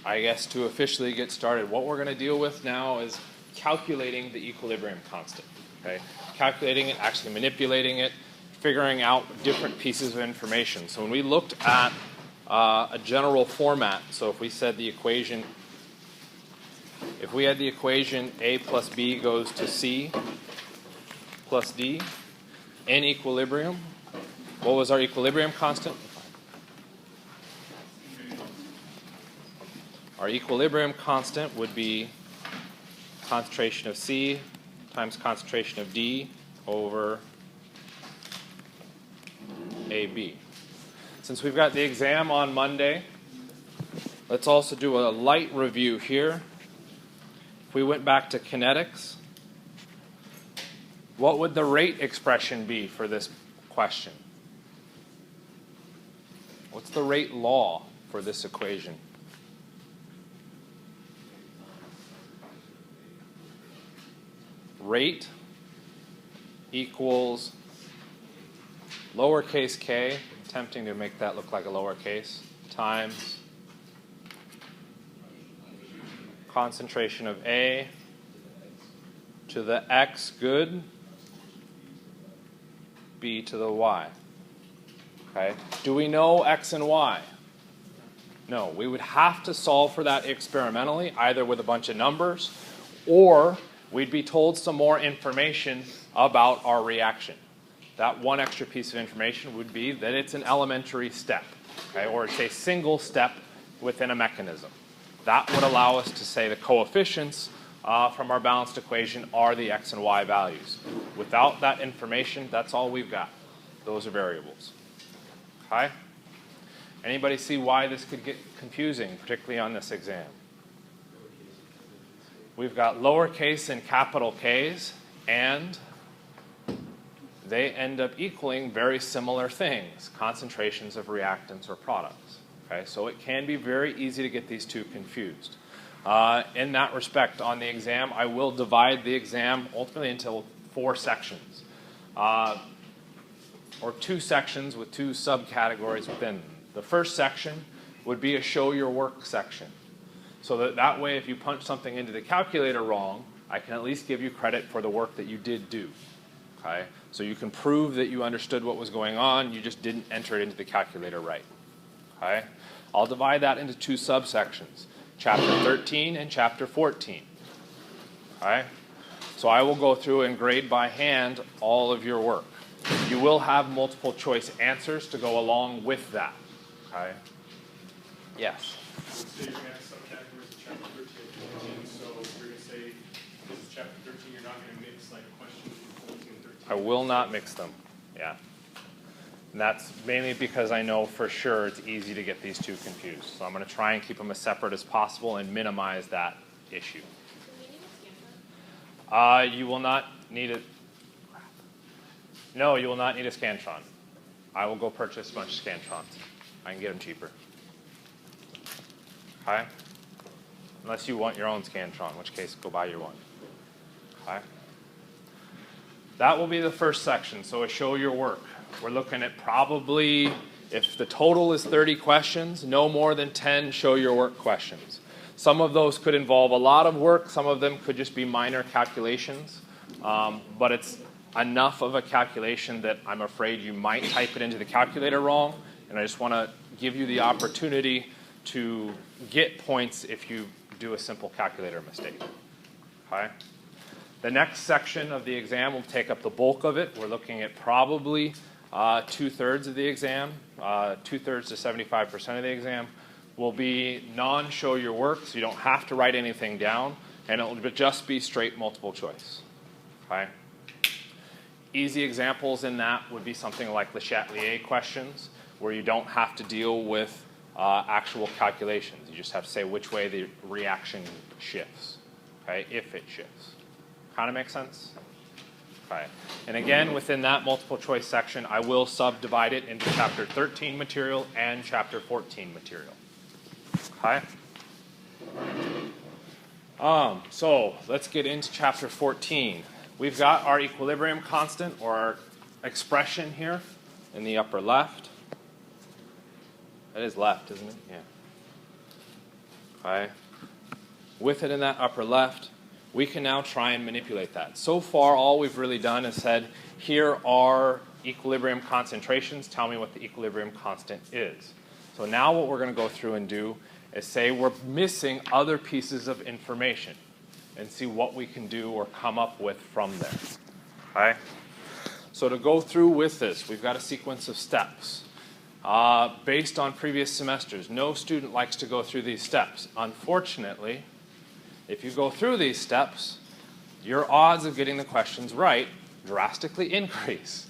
I guess to officially get started, what we're going to deal with now is calculating the equilibrium constant. Okay? Calculating it, actually manipulating it, figuring out different pieces of information. So when we looked at a general format, so if we said the equation, if we had the equation A plus B goes to C plus D in equilibrium, what was our equilibrium constant? Our equilibrium constant would be concentration of C times concentration of D over AB. Since we've got the exam on Monday, let's also do a light review here. If we went back to kinetics, what would the rate expression be for this question? What's the rate law for this equation? Rate equals lowercase k, attempting to make that look like a lowercase, times concentration of A to the x good, B to the y. Okay. Do we know x and y? No. We would have to solve for that experimentally, either with a bunch of numbers, or we'd be told some more information about our reaction. That one extra piece of information would be that it's an elementary step, okay, or it's a single step within a mechanism. That would allow us to say the coefficients from our balanced equation are the x and y values. Without that information, that's all we've got. Those are variables. Okay? Anybody see why this could get confusing, particularly on this exam? We've got lowercase and capital K's, and they end up equaling very similar things, concentrations of reactants or products. Okay? So it can be very easy to get these two confused. In that respect, on the exam, I will divide the exam ultimately into 4 sections, or 2 sections with 2 subcategories within them. The first section would be a show your work section. So that way, if you punch something into the calculator wrong, I can at least give you credit for the work that you did do. Okay? So you can prove that you understood what was going on, you just didn't enter it into the calculator right. Okay? I'll divide that into 2 subsections, Chapter 13 and Chapter 14. Okay? So I will go through and grade by hand all of your work. You will have multiple choice answers to go along with that. Okay? Yes? So you're going to have subcategories of Chapter 13 and 14, so you're going to say this is Chapter 13, you're not going to mix like questions from 14 and 13? I will not mix them, yeah. And that's mainly because I know for sure it's easy to get these two confused. So I'm going to try and keep them as separate as possible and minimize that issue. You will not need it. No, you will not need a Scantron. I will go purchase a bunch of Scantrons. I can get them cheaper. Okay? Unless you want your own Scantron, in which case go buy your one. Okay? That will be the first section, so a show your work. We're looking at probably, if the total is 30 questions, no more than 10 show your work questions. Some of those could involve a lot of work, some of them could just be minor calculations, but it's enough of a calculation that I'm afraid you might type it into the calculator wrong, and I just want to give you the opportunity to get points if you do a simple calculator mistake. Okay? The next section of the exam will take up the bulk of it. We're looking at probably 2/3 of the exam, 2/3 to 75% of the exam will be non-show your work, so you don't have to write anything down, and it will just be straight multiple choice. Okay? Easy examples in that would be something like lect8a questions, where you don't have to deal with actual calculations. You just have to say which way the reaction shifts, okay, if it shifts. Kind of makes sense? Okay. And again, within that multiple choice section, I will subdivide it into Chapter 13 material and Chapter 14 material. Okay? So let's get into Chapter 14. We've got our equilibrium constant, or our expression here in the upper left. That is left, isn't it? Yeah. Okay? With it in that upper left, we can now try and manipulate that. So far, all we've really done is said, here are equilibrium concentrations. Tell me what the equilibrium constant is. So now what we're going to go through and do is say we're missing other pieces of information and see what we can do or come up with from there. Okay? So to go through with this, we've got a sequence of steps. Based on previous semesters, no student likes to go through these steps. Unfortunately, if you go through these steps, your odds of getting the questions right drastically increase.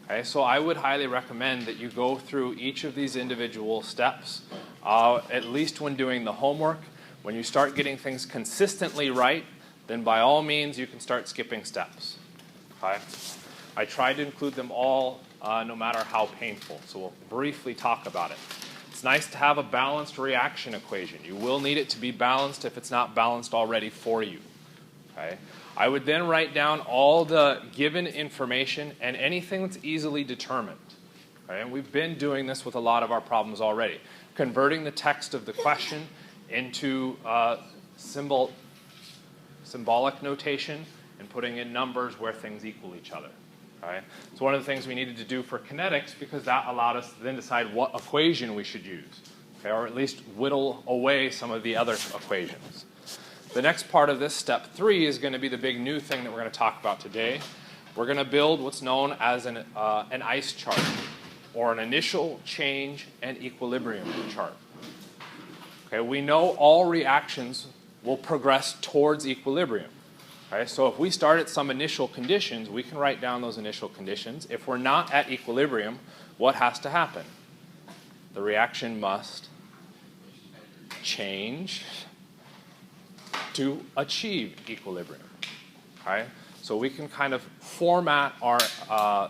Okay, so I would highly recommend that you go through each of these individual steps, at least when doing the homework. When you start getting things consistently right, then by all means you can start skipping steps. Okay? I try to include them all, no matter how painful, so we'll briefly talk about it. It's nice to have a balanced reaction equation. You will need it to be balanced if it's not balanced already for you. Okay? I would then write down all the given information and anything that's easily determined. Okay? And we've been doing this with a lot of our problems already. Converting the text of the question into symbolic notation and putting in numbers where things equal each other. Okay? It's one of the things we needed to do for kinetics because that allowed us to then decide what equation we should use, okay? Or at least whittle away some of the other equations. The next part of this, step 3, is going to be the big new thing that we're going to talk about today. We're going to build what's known as an ICE chart, or an initial change and equilibrium chart. Okay, we know all reactions will progress towards equilibrium. Okay, so if we start at some initial conditions, we can write down those initial conditions. If we're not at equilibrium, what has to happen? The reaction must change to achieve equilibrium. Okay? So we can kind of format our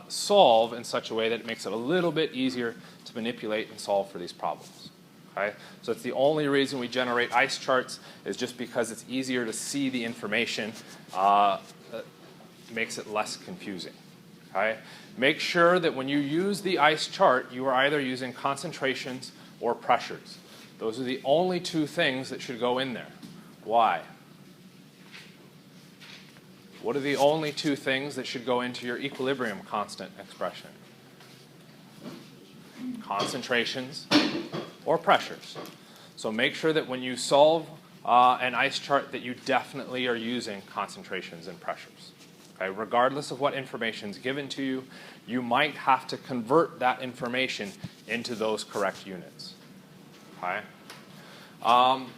solve in such a way that it makes it a little bit easier to manipulate and solve for these problems. Okay? So it's the only reason we generate ICE charts is just because it's easier to see the information. It makes it less confusing. Okay? Make sure that when you use the ICE chart, you are either using concentrations or pressures. Those are the only two things that should go in there. Why? What are the only two things that should go into your equilibrium constant expression? Concentrations or pressures. So make sure that when you solve an ICE chart that you definitely are using concentrations and pressures. Okay? Regardless of what information is given to you, you might have to convert that information into those correct units. Okay?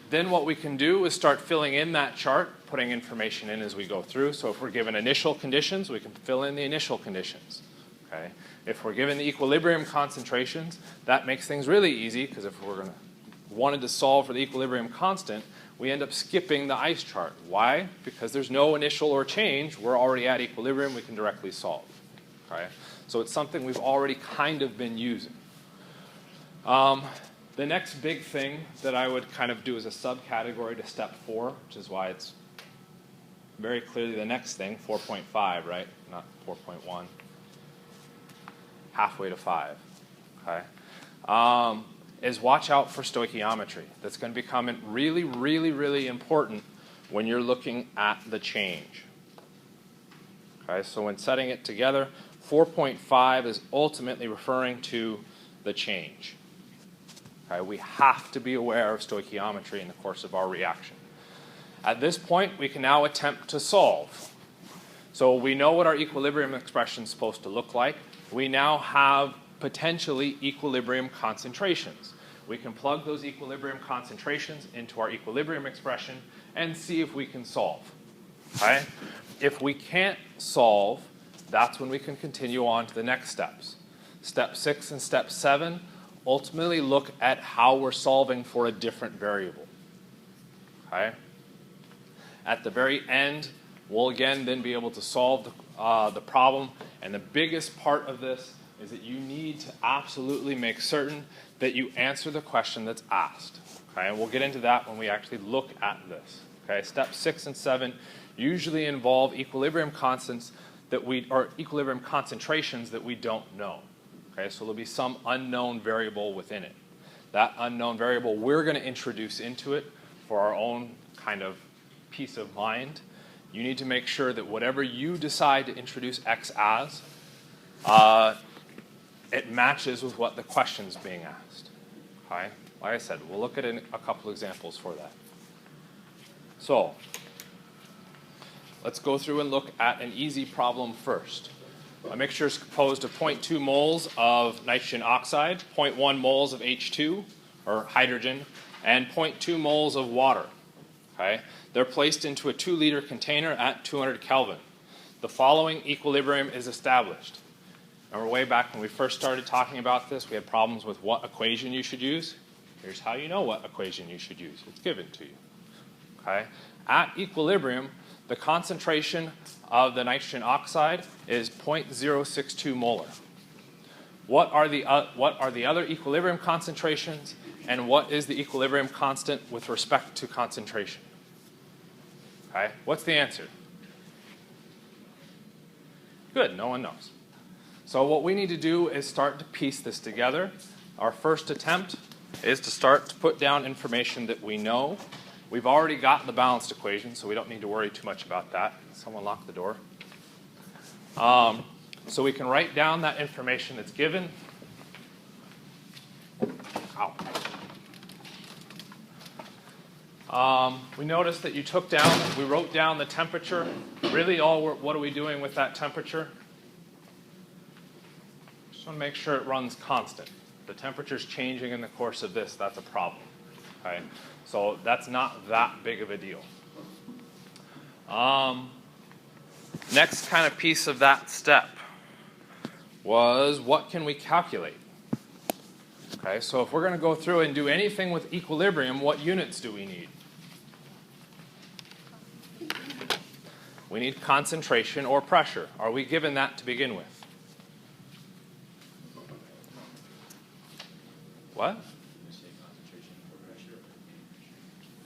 Then what we can do is start filling in that chart, putting information in as we go through. So if we're given initial conditions, we can fill in the initial conditions. Okay? If we're given the equilibrium concentrations, that makes things really easy because if we're wanted to solve for the equilibrium constant, we end up skipping the ICE chart. Why? Because there's no initial or change. We're already at equilibrium. We can directly solve. Okay? So it's something we've already kind of been using. The next big thing that I would kind of do as a subcategory to step 4, which is why it's very clearly the next thing, 4.5, right? Not 4.1. Halfway to 5. Okay? Is watch out for stoichiometry. That's going to become really, really, really important when you're looking at the change. Okay? So when setting it together, 4.5 is ultimately referring to the change. Okay, we have to be aware of stoichiometry in the course of our reaction. At this point, we can now attempt to solve. So we know what our equilibrium expression is supposed to look like. We now have potentially equilibrium concentrations. We can plug those equilibrium concentrations into our equilibrium expression and see if we can solve. Okay? If we can't solve, that's when we can continue on to the next steps. Step 6 and step 7 ultimately look at how we're solving for a different variable. Okay? At the very end, we'll again then be able to solve the problem. And the biggest part of this is that you need to absolutely make certain that you answer the question that's asked. Okay? And we'll get into that when we actually look at this. Okay? Steps 6 and 7 usually involve equilibrium constants or equilibrium concentrations that we don't know. Okay, so there'll be some unknown variable within it. That unknown variable we're going to introduce into it for our own kind of peace of mind, you need to make sure that whatever you decide to introduce X as, it matches with what the question's being asked. Okay? Like I said, we'll look at a couple examples for that. So, let's go through and look at an easy problem first. A mixture is composed of 0.2 moles of nitrogen oxide, 0.1 moles of H2, or hydrogen, and 0.2 moles of water. Okay? They're placed into a 2-liter container at 200 Kelvin. The following equilibrium is established. Remember way back when we first started talking about this, we had problems with what equation you should use. Here's how you know what equation you should use. It's given to you. Okay? At equilibrium, the concentration of the nitrogen oxide is 0.062 molar. What are the other equilibrium concentrations, and what is the equilibrium constant with respect to concentration? Okay? What's the answer? Good, no one knows. So what we need to do is start to piece this together. Our first attempt is to start to put down information that we know. We've already got the balanced equation, so we don't need to worry too much about that. Someone lock the door. So we can write down that information that's given. Ow. We noticed that we wrote down the temperature. Really, what are we doing with that temperature? Just want to make sure it runs constant. The temperature's changing in the course of this, that's a problem. Okay? So that's not that big of a deal. Next kind of piece of that step was, what can we calculate? Okay, so if we're going to go through and do anything with equilibrium, what units do we need? We need concentration or pressure. Are we given that to begin with? What?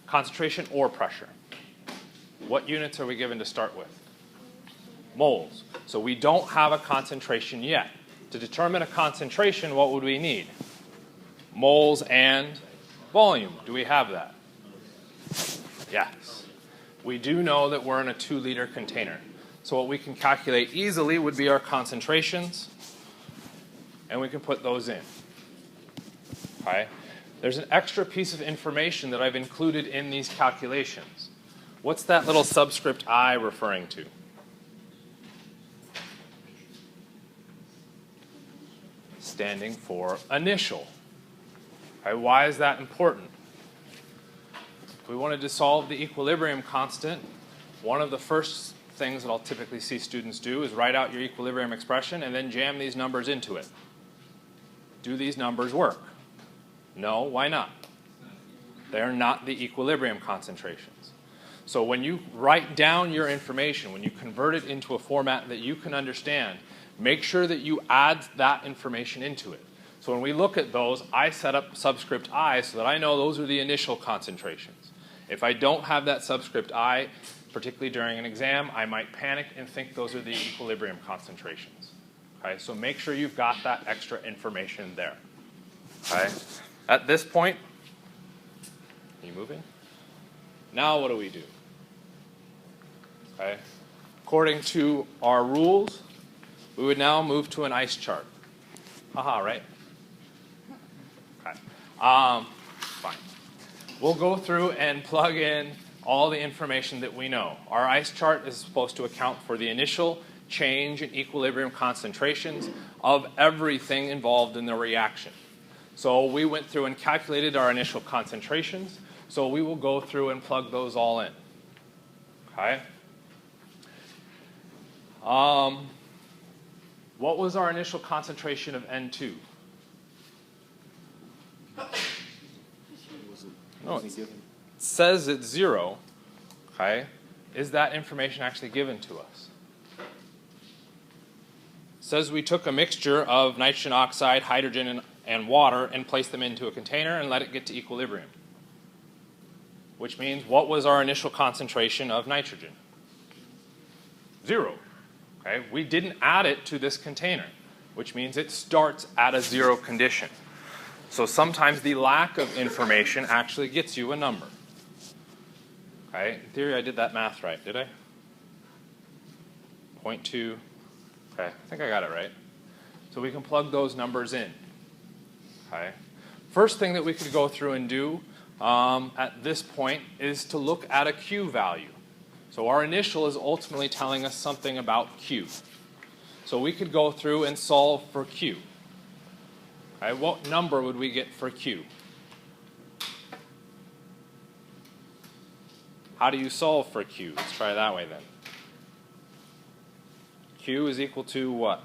Concentration or pressure. What units are we given to start with? Moles. So we don't have a concentration yet. To determine a concentration, what would we need? Moles and volume. Do we have that? Yes. We do know that we're in a 2-liter container. So what we can calculate easily would be our concentrations, and we can put those in. Okay? There's an extra piece of information that I've included in these calculations. What's that little subscript I referring to? Standing for initial. Okay, why is that important? If we wanted to solve the equilibrium constant, one of the first things that I'll typically see students do is write out your equilibrium expression and then jam these numbers into it. Do these numbers work? No, why not? They're not the equilibrium concentrations. So when you write down your information, when you convert it into a format that you can understand, make sure that you add that information into it. So when we look at those, I set up subscript I so that I know those are the initial concentrations. If I don't have that subscript I, particularly during an exam, I might panic and think those are the equilibrium concentrations. Okay, so make sure you've got that extra information there. Okay. At this point, are you moving? Now what do we do? Okay. According to our rules, we would now move to an ice chart. Haha, right? Okay. Fine. We'll go through and plug in all the information that we know. Our ice chart is supposed to account for the initial change in equilibrium concentrations of everything involved in the reaction. So we went through and calculated our initial concentrations. So we will go through and plug those all in. Okay? What was our initial concentration of N2? No, it says it's 0. Okay? Is that information actually given to us? It says we took a mixture of nitrogen oxide, hydrogen, and water and placed them into a container and let it get to equilibrium. Which means, what was our initial concentration of nitrogen? 0. Okay? We didn't add it to this container, which means it starts at a 0 condition. So sometimes the lack of information actually gets you a number. Okay, in theory I did that math right, did I? 0.2. Okay, I think I got it right. So we can plug those numbers in. Okay. First thing that we could go through and do at this point is to look at a Q value. So our initial is ultimately telling us something about Q. So we could go through and solve for Q. Okay, what number would we get for Q? How do you solve for Q? Let's try it that way then. Q is equal to what?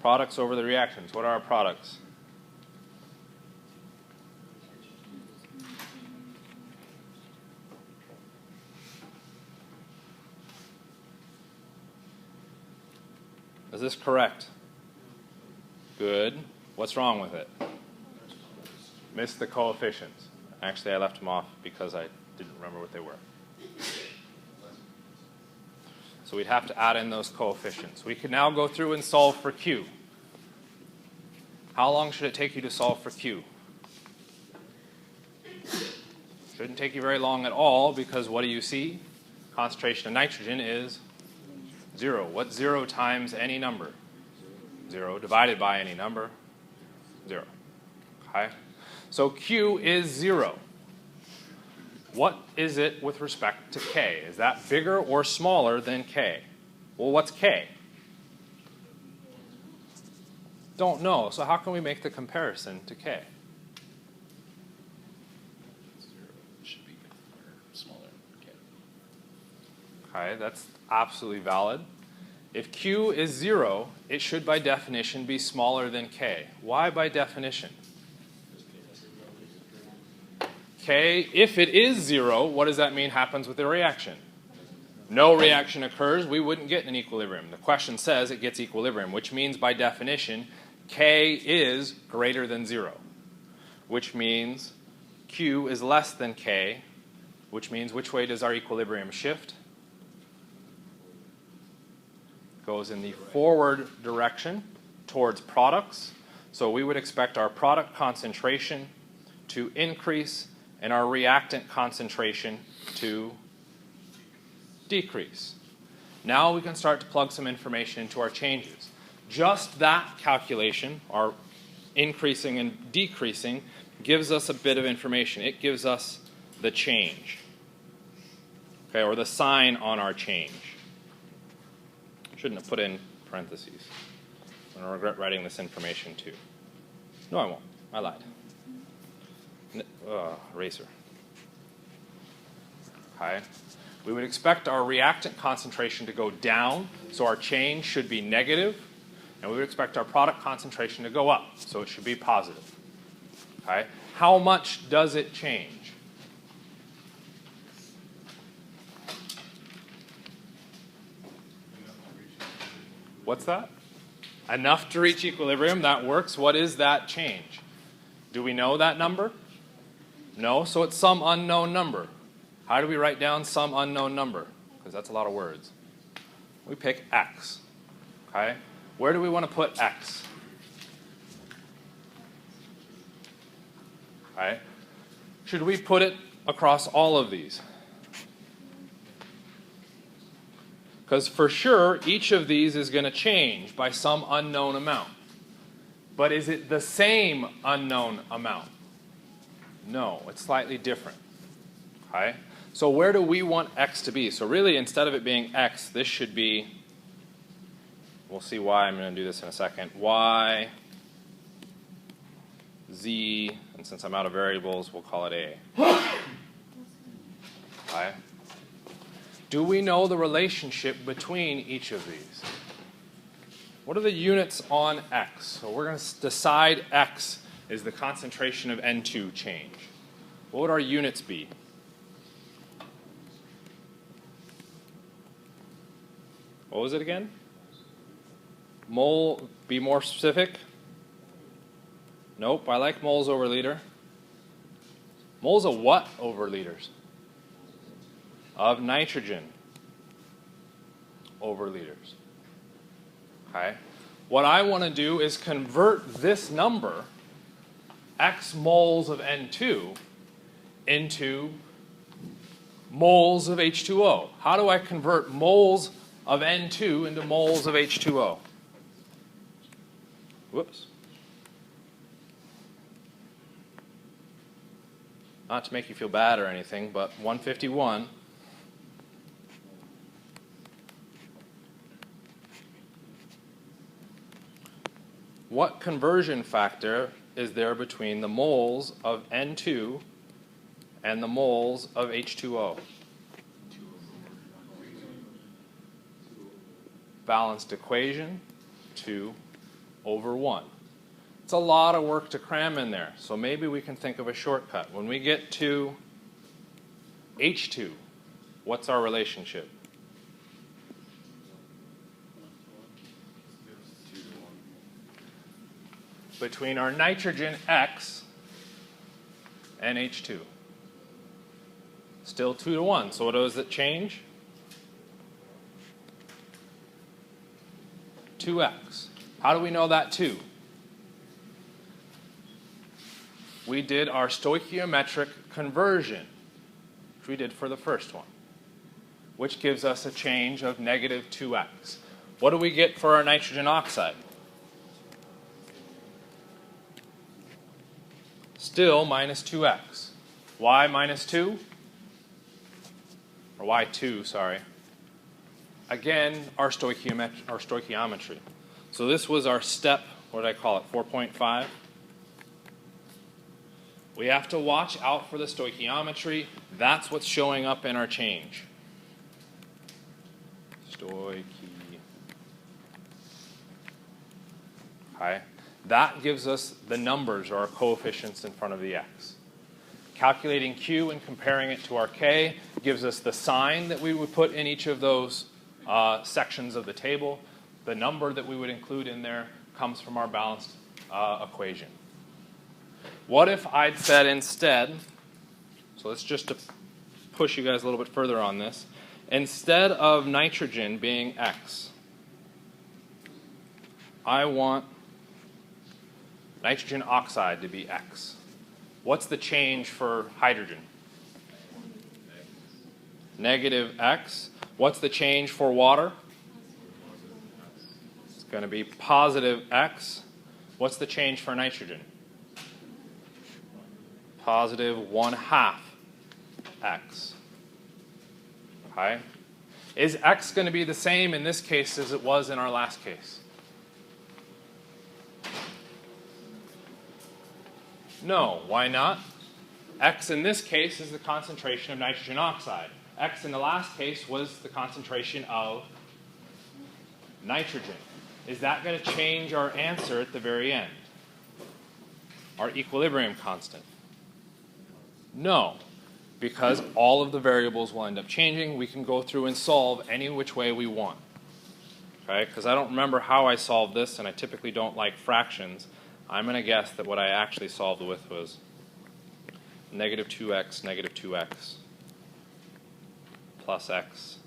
Products over the reactants. What are our products? Is this correct? Good. What's wrong with it? Missed the coefficients. Actually, I left them off because I didn't remember what they were. So we'd have to add in those coefficients. We can now go through and solve for Q. How long should it take you to solve for Q? Shouldn't take you very long at all, because what do you see? Concentration of nitrogen is 0. What's 0 times any number? 0 divided by any number? 0. Okay? So Q is 0. What is it with respect to K? Is that bigger or smaller than K? Well, what's K? Don't know. So how can we make the comparison to K? Should be smaller than K. Okay, that's absolutely valid. If Q is 0, it should by definition be smaller than K. Why by definition? K, if it is 0, what does that mean happens with the reaction? No reaction occurs, we wouldn't get an equilibrium. The question says it gets equilibrium, which means by definition K is greater than 0, which means Q is less than K, which means which way does our equilibrium shift? Goes in the forward direction towards products. So we would expect our product concentration to increase and our reactant concentration to decrease. Now we can start to plug some information into our changes. Just that calculation, our increasing and decreasing, gives us a bit of information. It gives us the change, okay, or the sign on our change. Shouldn't have put in parentheses. I'm going to regret writing this information too. No, I won't. I lied. Eraser. Okay. We would expect our reactant concentration to go down, so our change should be negative, and we would expect our product concentration to go up, so it should be positive. Okay. How much does it change? What's that? Enough to reach equilibrium. That works. What is that change? Do we know that number? No, so it's some unknown number. How do we write down some unknown number? Because that's a lot of words. We pick x. Okay? Where do we want to put x? Okay? Should we put it across all of these? Because for sure, each of these is going to change by some unknown amount. But is it the same unknown amount? No, it's slightly different. Okay? So where do we want x to be? So really, instead of it being x, this should be, we'll see why, I'm going to do this in a second, y, z, and since I'm out of variables, we'll call it a. Okay? Do we know the relationship between each of these? What are the units on x? So we're going to decide x is the concentration of N2 change. What would our units be? What was it again? Mole, be more specific? Nope, I like moles over liter. Moles of what over liters? Of nitrogen over liters. Okay? What I want to do is convert this number, x moles of N2, into moles of H2O. How do I convert moles of N2 into moles of H2O? Whoops. Not to make you feel bad or anything, but 151 what conversion factor is there between the moles of N2 and the moles of H2O? Balanced equation, 2/1. It's a lot of work to cram in there, so maybe we can think of a shortcut. When we get to H2, what's our relationship? Between our nitrogen X and H2. Still 2/1. So what does it change? 2x. How do we know that 2? We did our stoichiometric conversion, which we did for the first one, which gives us a change of negative 2x. What do we get for our nitrogen oxide? Still minus 2x. Why minus 2? Or why 2, sorry. Again, our stoichiometry. So this was our step, what did I call it, 4.5? We have to watch out for the stoichiometry. That's what's showing up in our change. Okay. That gives us the numbers or our coefficients in front of the x. Calculating q and comparing it to our k gives us the sign that we would put in each of those sections of the table. The number that we would include in there comes from our balanced equation. What if I'd said instead, so let's just to push you guys a little bit further on this, instead of nitrogen being x, I want nitrogen oxide to be x. What's the change for hydrogen? Negative x. What's the change for water? It's going to be positive x. What's the change for nitrogen? Positive 1/2 x. Okay. Is x going to be the same in this case as it was in our last case? No. Why not? X in this case is the concentration of nitrogen oxide. X in the last case was the concentration of nitrogen. Is that going to change our answer at the very end? Our equilibrium constant? No, because all of the variables will end up changing. We can go through and solve any which way we want. Okay, because I don't remember how I solved this, and I typically don't like fractions. I'm going to guess that what I actually solved with was negative 2x, plus x.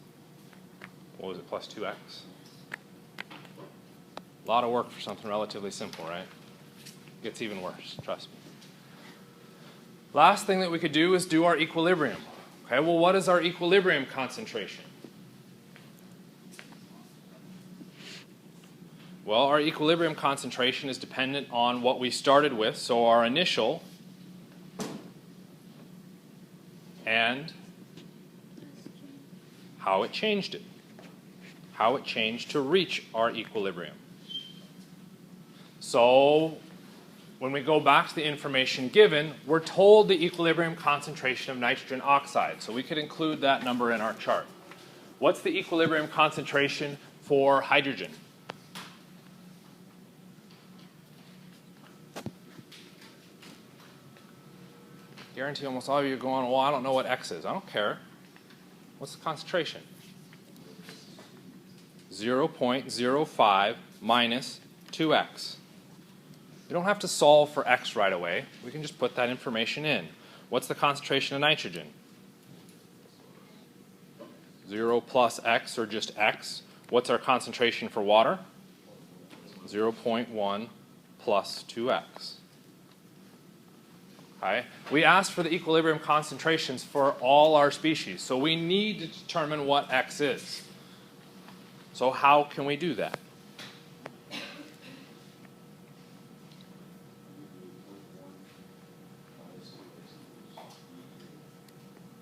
What was it, plus 2x? A lot of work for something relatively simple, right? It gets even worse, trust me. Last thing that we could do is do our equilibrium. Okay, well, what is our equilibrium concentration? Well, our equilibrium concentration is dependent on what we started with, so our initial and how it changed it, how it changed to reach our equilibrium. So when we go back to the information given, we're told the equilibrium concentration of nitrogen oxide, so we could include that number in our chart. What's the equilibrium concentration for hydrogen? Guarantee almost all of you are going, well, I don't know what x is. I don't care. What's the concentration? 0.05 minus 2x. We don't have to solve for x right away. We can just put that information in. What's the concentration of nitrogen? 0 plus x, or just x. What's our concentration for water? 0.1 plus 2x. Okay? We asked for the equilibrium concentrations for all our species, so we need to determine what X is. So how can we do that?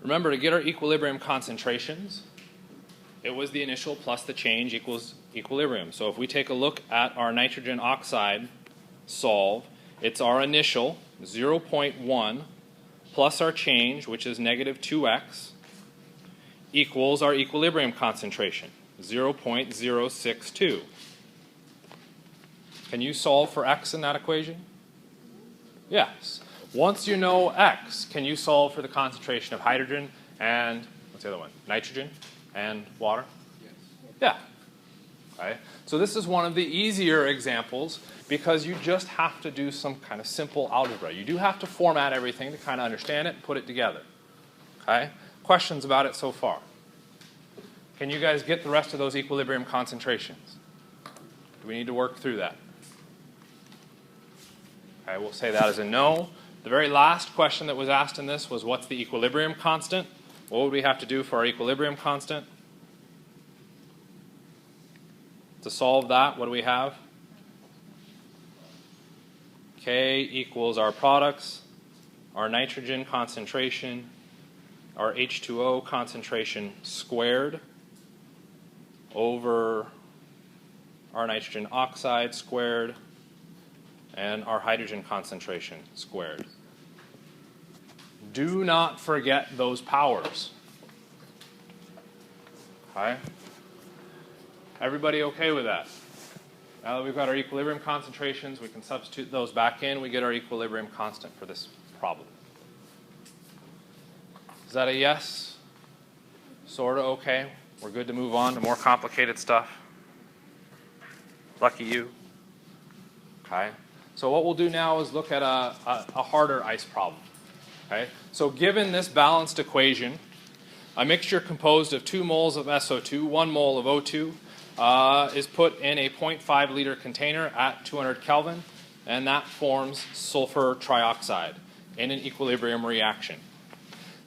Remember, to get our equilibrium concentrations, it was the initial plus the change equals equilibrium. So if we take a look at our nitrogen oxide solve, it's our initial, 0.1, plus our change, which is negative 2x, equals our equilibrium concentration, 0.062. Can you solve for x in that equation? Yes. Once you know x, can you solve for the concentration of hydrogen and, what's the other one? Nitrogen and water? Yes. Yeah. Okay. So this is one of the easier examples because you just have to do some kind of simple algebra. You do have to format everything to kind of understand it and put it together. Okay? Questions about it so far? Can you guys get the rest of those equilibrium concentrations? Do we need to work through that? Okay, we'll say that as a no. The very last question that was asked in this was, what's the equilibrium constant? What would we have to do for our equilibrium constant? To solve that, what do we have? K equals our products, our nitrogen concentration, our H2O concentration squared over our nitrogen oxide squared and our hydrogen concentration squared. Do not forget those powers. Okay? Everybody okay with that? Now that we've got our equilibrium concentrations, we can substitute those back in. We get our equilibrium constant for this problem. Is that a yes? Sort of okay. We're good to move on to more complicated stuff. Lucky you. Okay. So what we'll do now is look at a harder ice problem. Okay. So given this balanced equation, a mixture composed of 2 moles of SO2, 1 mole of O2, is put in a 0.5 liter container at 200 Kelvin, and that forms sulfur trioxide in an equilibrium reaction.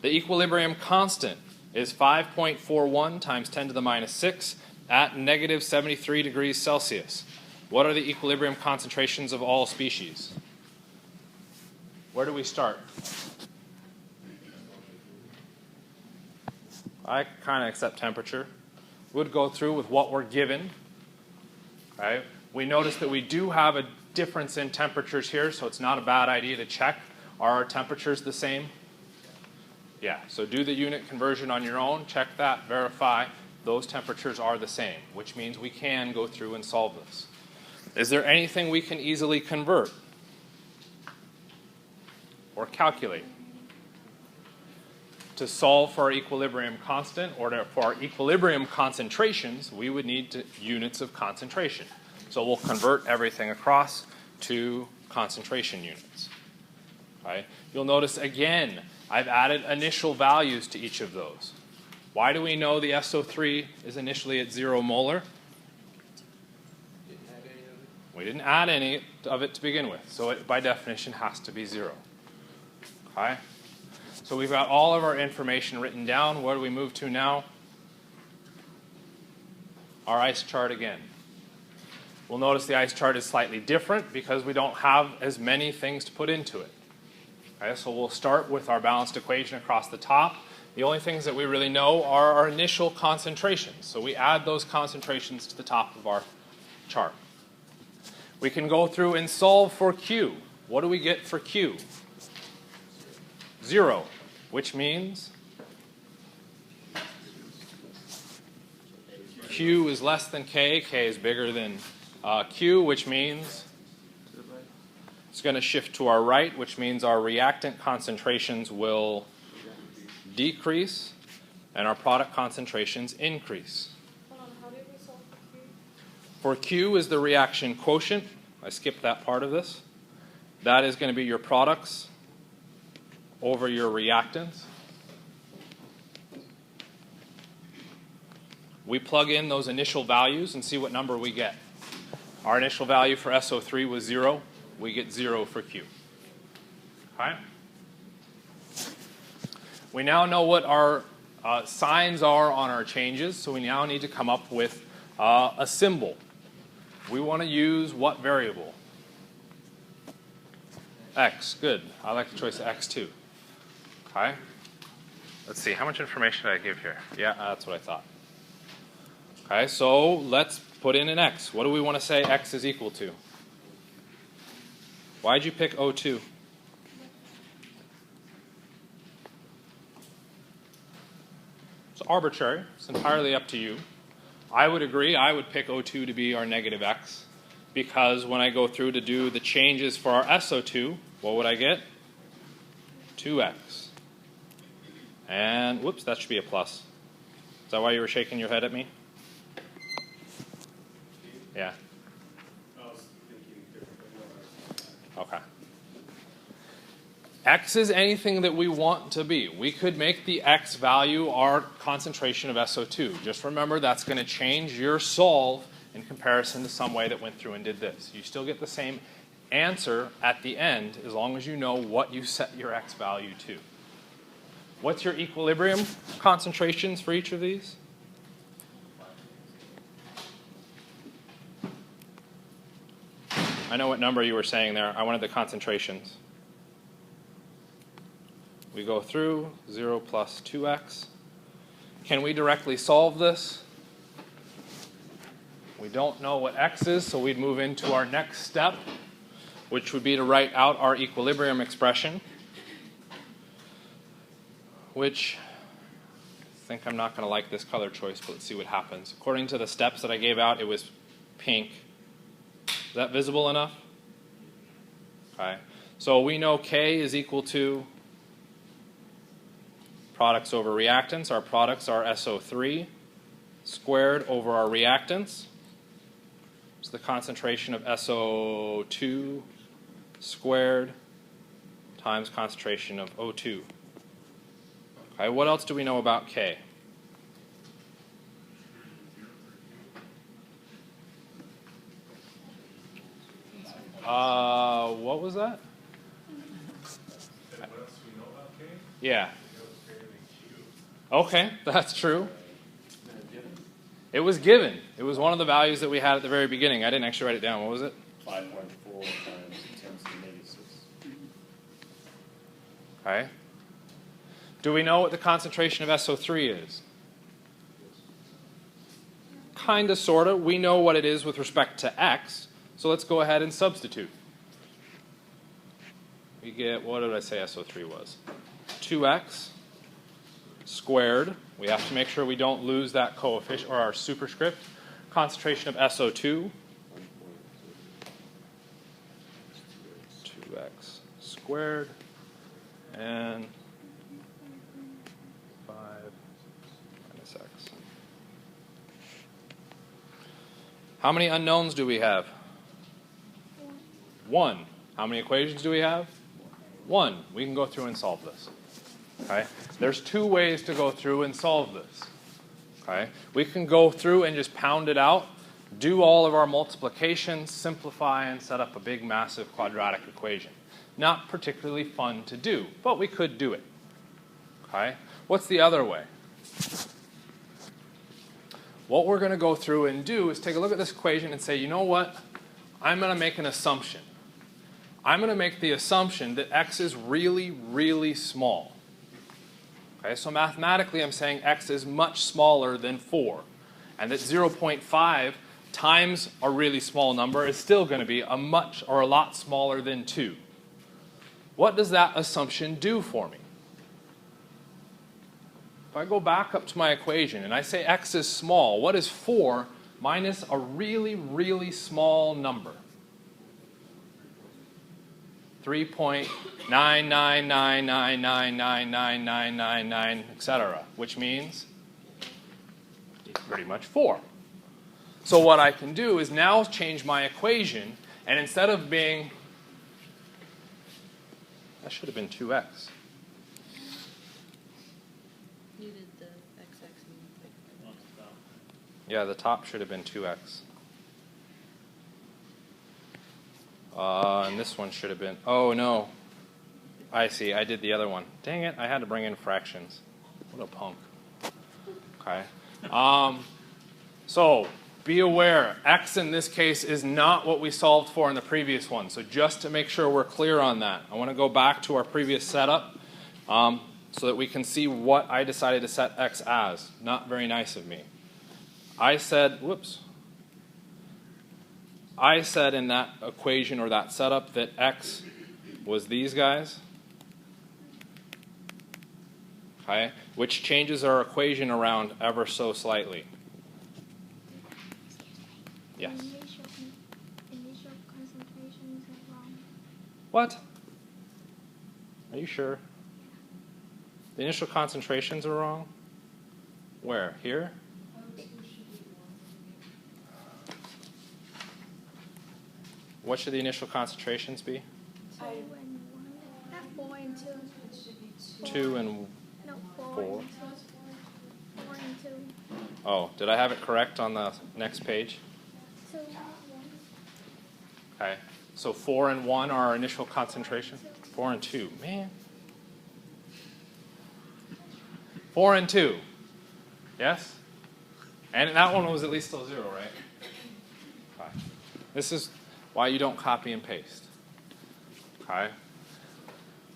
The equilibrium constant is 5.41 times 10 to the minus 6 at negative 73 degrees Celsius. What are the equilibrium concentrations of all species? Where do we start? I kind of accept temperature. We'd go through with what we're given. Okay. We notice that we do have a difference in temperatures here, so it's not a bad idea to check. Are our temperatures the same? Yeah, so do the unit conversion on your own, check that, verify those temperatures are the same, which means we can go through and solve this. Is there anything we can easily convert or calculate? To solve for our equilibrium constant or for our equilibrium concentrations, we would need units of concentration. So we'll convert everything across to concentration units. Okay? You'll notice again, I've added initial values to each of those. Why do we know the SO3 is initially at 0 molar? We didn't add any of it to begin with, so it by definition has to be 0. Okay? So we've got all of our information written down. Where do we move to now? Our ice chart again. We'll notice the ice chart is slightly different because we don't have as many things to put into it. Okay, so we'll start with our balanced equation across the top. The only things that we really know are our initial concentrations. So we add those concentrations to the top of our chart. We can go through and solve for Q. What do we get for Q? 0, which means Q is less than K. K is bigger than Q, which means it's going to shift to our right, which means our reactant concentrations will decrease and our product concentrations increase. How did we solve for Q? For Q is the reaction quotient. I skipped that part of this. That is going to be your products over your reactants. We plug in those initial values and see what number we get. Our initial value for SO3 was 0. We get 0 for Q. Okay? We now know what our signs are on our changes, so we now need to come up with a symbol. We want to use what variable? X. Good. I like the choice of X too. Okay. Let's see. How much information did I give here? Yeah, that's what I thought. Okay, so let's put in an X. What do we want to say X is equal to? Why'd you pick O2? It's arbitrary. It's entirely up to you. I would agree. I would pick O2 to be our negative X, because when I go through to do the changes for our SO2, what would I get? 2X. And, whoops, that should be a plus. Is that why you were shaking your head at me? Yeah. I was thinking differently. Okay. X is anything that we want to be. We could make the X value our concentration of SO2. Just remember that's going to change your solve in comparison to some way that went through and did this. You still get the same answer at the end as long as you know what you set your X value to. What's your equilibrium concentrations for each of these? I know what number you were saying there. I wanted the concentrations. We go through 0 plus 2x. Can we directly solve this? We don't know what x is, so we'd move into our next step, which would be to write out our equilibrium expression, which I think I'm not going to like this color choice, but let's see what happens. According to the steps that I gave out, it was pink. Is that visible enough? Okay. So we know K is equal to products over reactants. Our products are SO3 squared over our reactants. So the concentration of SO2 squared times concentration of O2. Okay, what else do we know about K? What was that? What else do we know about K? Yeah. It was greater than Q. Okay, that's true. It was given. It was one of the values that we had at the very beginning. I didn't actually write it down. What was it? 5.4 times 10 to the negative 6. Okay. Do we know what the concentration of SO3 is? Kind of, sort of. We know what it is with respect to X, so let's go ahead and substitute. We get, what did I say SO3 was? 2x squared. We have to make sure we don't lose that coefficient, or our superscript. Concentration of SO2. 2x squared. And 5 minus x. How many unknowns do we have? 1. How many equations do we have? 1. We can go through and solve this. Okay? There's 2 ways to go through and solve this. Okay? We can go through and just pound it out, do all of our multiplications, simplify, and set up a big, massive quadratic equation. Not particularly fun to do, but we could do it. Okay? What's the other way? What we're going to go through and do is take a look at this equation and say, you know what? I'm going to make an assumption. I'm going to make the assumption that x is really, really small. Okay, so mathematically I'm saying x is much smaller than 4. And that 0.5 times a really small number is still going to be a much or a lot smaller than 2. What does that assumption do for me? If I go back up to my equation and I say x is small, what is 4 minus a really, really small number? 3.999999999, etc., which means pretty much 4. So what I can do is now change my equation, and instead of being, that should have been 2x. You did the XX and Yeah, the top should have been 2x. And this one should have been, oh no. I see. I did the other one. Dang it! I had to bring in fractions. What a punk. Okay. So be aware, x in this case is not what we solved for in the previous one. So just to make sure we're clear on that, I want to go back to our previous setup so that we can see what I decided to set x as. Not very nice of me. I said, whoops. I said in that equation or that setup that x was these guys. Okay, which changes our equation around ever so slightly. Yes. Initial concentrations are wrong. What? Are you sure? The initial concentrations are wrong? Where? Here? What should the initial concentrations be? 2 and 1. Not 4 and 2. 2 and No, 4 4. and 2. 4 and 2. Oh, did I have it correct on the next page? 2 and 1. Okay. So 4 and 1 are our initial concentration? 4 and 2. Man. 4 and 2. Yes? And that one was at least still 0, right? Okay. This is why you don't copy and paste. Okay.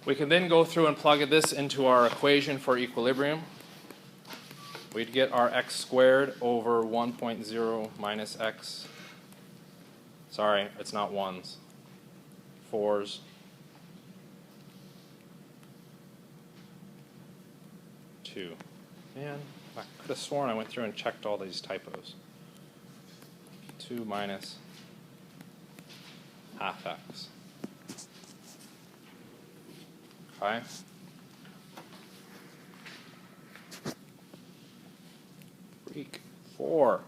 We can then go through and plug this into our equation for equilibrium. We'd get our x squared over 1.0 minus x. Sorry, it's not 1s. 4s. 2. Man, I could have sworn I went through and checked all these typos. 2 minus half x. Okay. Freak. 4.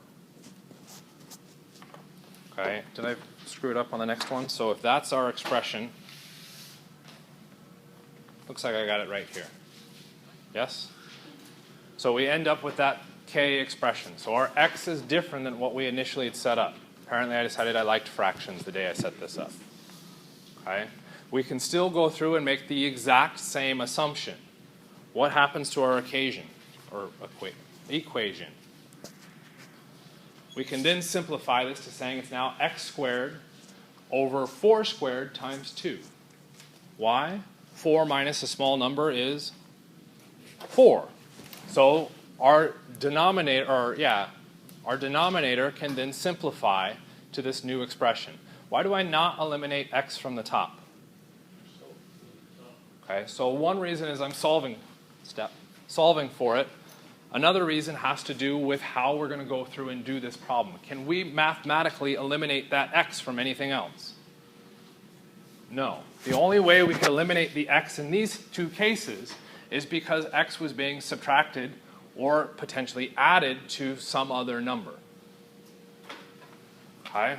Okay, did I screw it up on the next one? So if that's our expression, looks like I got it right here. Yes? So we end up with that k expression. So our x is different than what we initially had set up. Apparently I decided I liked fractions the day I set this up. Okay? We can still go through and make the exact same assumption. What happens to our equation? We can then simplify this to saying it's now x squared over 4 squared times 2. Why? 4 minus a small number is 4. So our denominator can then simplify to this new expression. Why do I not eliminate x from the top? Okay, so one reason is I'm solving for it. Another reason has to do with how we're going to go through and do this problem. Can we mathematically eliminate that x from anything else? No. The only way we can eliminate the x in these two cases is because x was being subtracted or potentially added to some other number. Okay?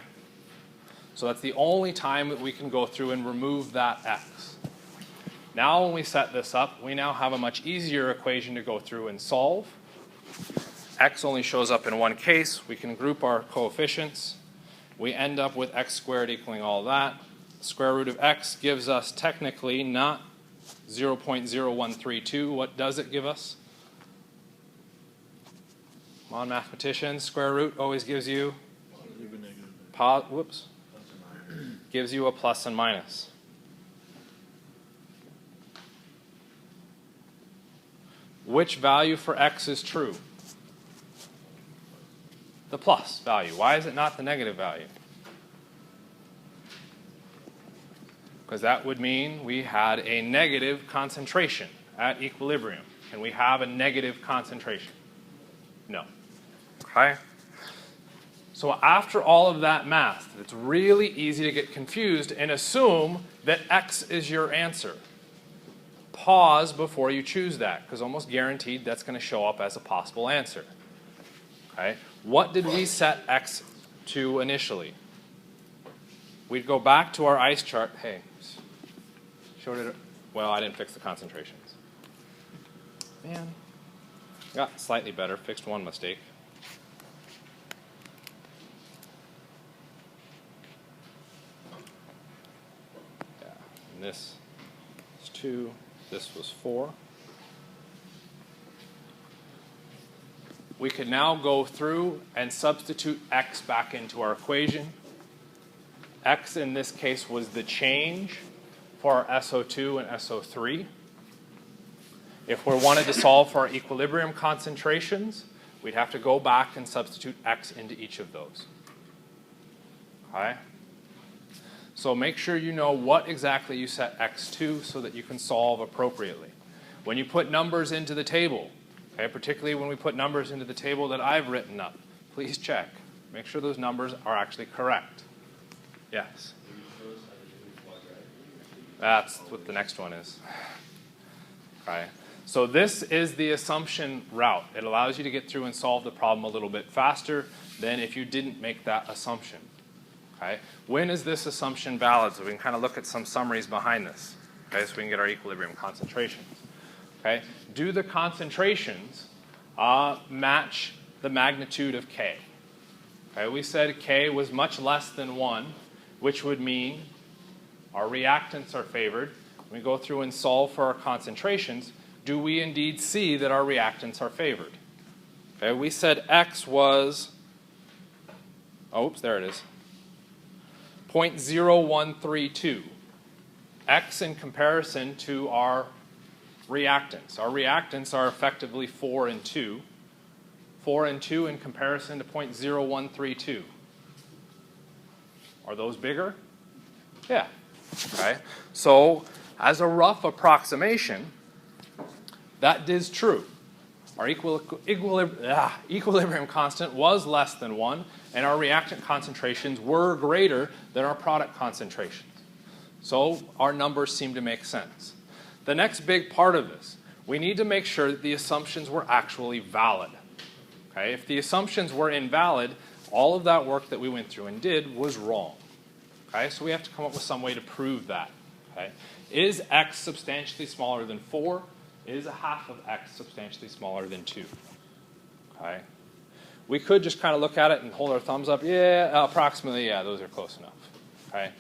So that's the only time that we can go through and remove that x. Now when we set this up, we now have a much easier equation to go through and solve. X only shows up in one case. We can group our coefficients. We end up with x squared equaling all that. Square root of x gives us technically not 0.0132. What does it give us? Come on, mathematicians. Square root always gives you gives you a plus and minus. Which value for x is true? The plus value. Why is it not the negative value? Because that would mean we had a negative concentration at equilibrium. Can we have a negative concentration? No. Okay? So after all of that math, it's really easy to get confused and assume that x is your answer. Pause before you choose that, because almost guaranteed that's going to show up as a possible answer. Okay? What did we set x to initially? We'd go back to our ice chart. Hey, showed it. Well, I didn't fix the concentrations. Man, got slightly better. Fixed one mistake. Yeah, and this is 2. This was 4. We could now go through and substitute x back into our equation. X in this case was the change for our SO2 and SO3. If we wanted to solve for our equilibrium concentrations, we'd have to go back and substitute x into each of those. Okay? So make sure you know what exactly you set x to so that you can solve appropriately. When you put numbers into the table, okay, particularly when we put numbers into the table that I've written up, please check. Make sure those numbers are actually correct. Yes? That's what the next one is. Okay. So this is the assumption route. It allows you to get through and solve the problem a little bit faster than if you didn't make that assumption. Okay. When is this assumption valid? So we can kind of look at some summaries behind this. Okay, so we can get our equilibrium concentrations. Okay. Do the concentrations match the magnitude of K? Okay, we said K was much less than 1, which would mean our reactants are favored. When we go through and solve for our concentrations, do we indeed see that our reactants are favored? Okay, we said X was, oops, there it is, 0.0132. X in comparison to our reactants. Our reactants are effectively 4 and 2. 4 and 2 in comparison to 0.0132. Are those bigger? Yeah. Okay. So as a rough approximation, that is true. Our equilibrium constant was less than 1, and our reactant concentrations were greater than our product concentrations. So our numbers seem to make sense. The next big part of this, we need to make sure that the assumptions were actually valid. Okay? If the assumptions were invalid, all of that work that we went through and did was wrong. Okay? So we have to come up with some way to prove that. Okay? Is x substantially smaller than 4? Is a half of x substantially smaller than 2? Okay? We could just kind of look at it and hold our thumbs up. Yeah, approximately, yeah, those are close enough. Okay?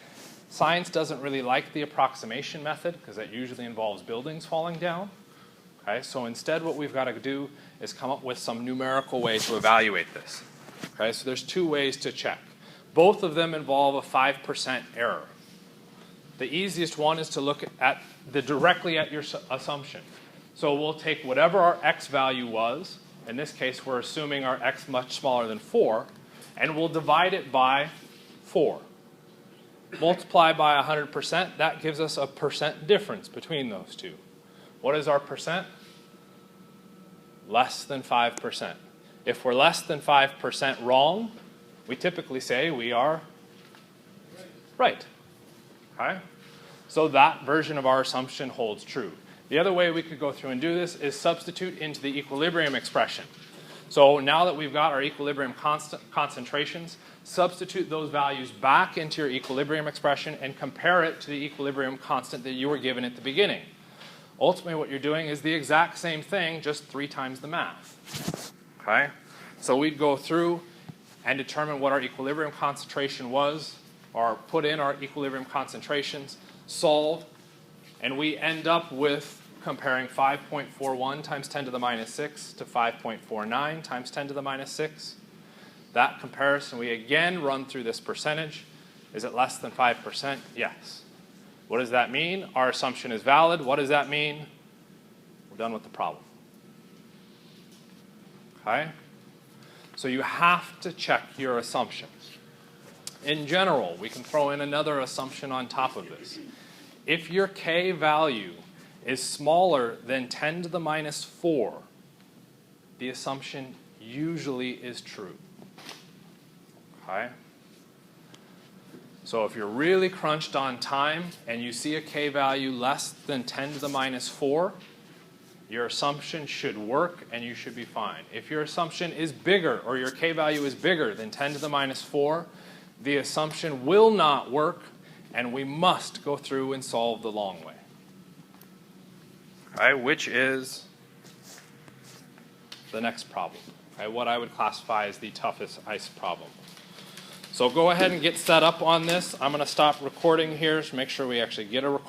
Science doesn't really like the approximation method because that usually involves buildings falling down. Okay? So instead what we've got to do is come up with some numerical way to evaluate this. Okay? So there's 2 ways to check. Both of them involve a 5% error. The easiest one is to look at directly at your assumption. So we'll take whatever our x value was. In this case, we're assuming our x much smaller than 4, and we'll divide it by 4. Multiply by 100%, that gives us a percent difference between those two. What is our percent? Less than 5%. If we're less than 5% wrong, we typically say we are right. Okay? So that version of our assumption holds true. The other way we could go through and do this is substitute into the equilibrium expression. So now that we've got our equilibrium concentrations, substitute those values back into your equilibrium expression and compare it to the equilibrium constant that you were given at the beginning. Ultimately, what you're doing is the exact same thing, just 3 times the math. Okay? So we'd go through and determine what our equilibrium concentration was, or put in our equilibrium concentrations, solve, and we end up with comparing 5.41 times 10 to the minus 6 to 5.49 times 10 to the minus 6. That comparison, we again run through this percentage. Is it less than 5%? Yes. What does that mean? Our assumption is valid. What does that mean? We're done with the problem. Okay? So you have to check your assumptions. In general, we can throw in another assumption on top of this. If your K value is smaller than 10 to the minus 4, the assumption usually is true. Okay? So if you're really crunched on time and you see a K value less than 10 to the minus 4, your assumption should work and you should be fine. If your assumption is bigger, or your K value is bigger than 10 to the minus 4, the assumption will not work and we must go through and solve the long way. Okay, which is the next problem. Okay, what I would classify as the toughest ice problem. So go ahead and get set up on this. I'm going to stop recording here to make sure we actually get a recording.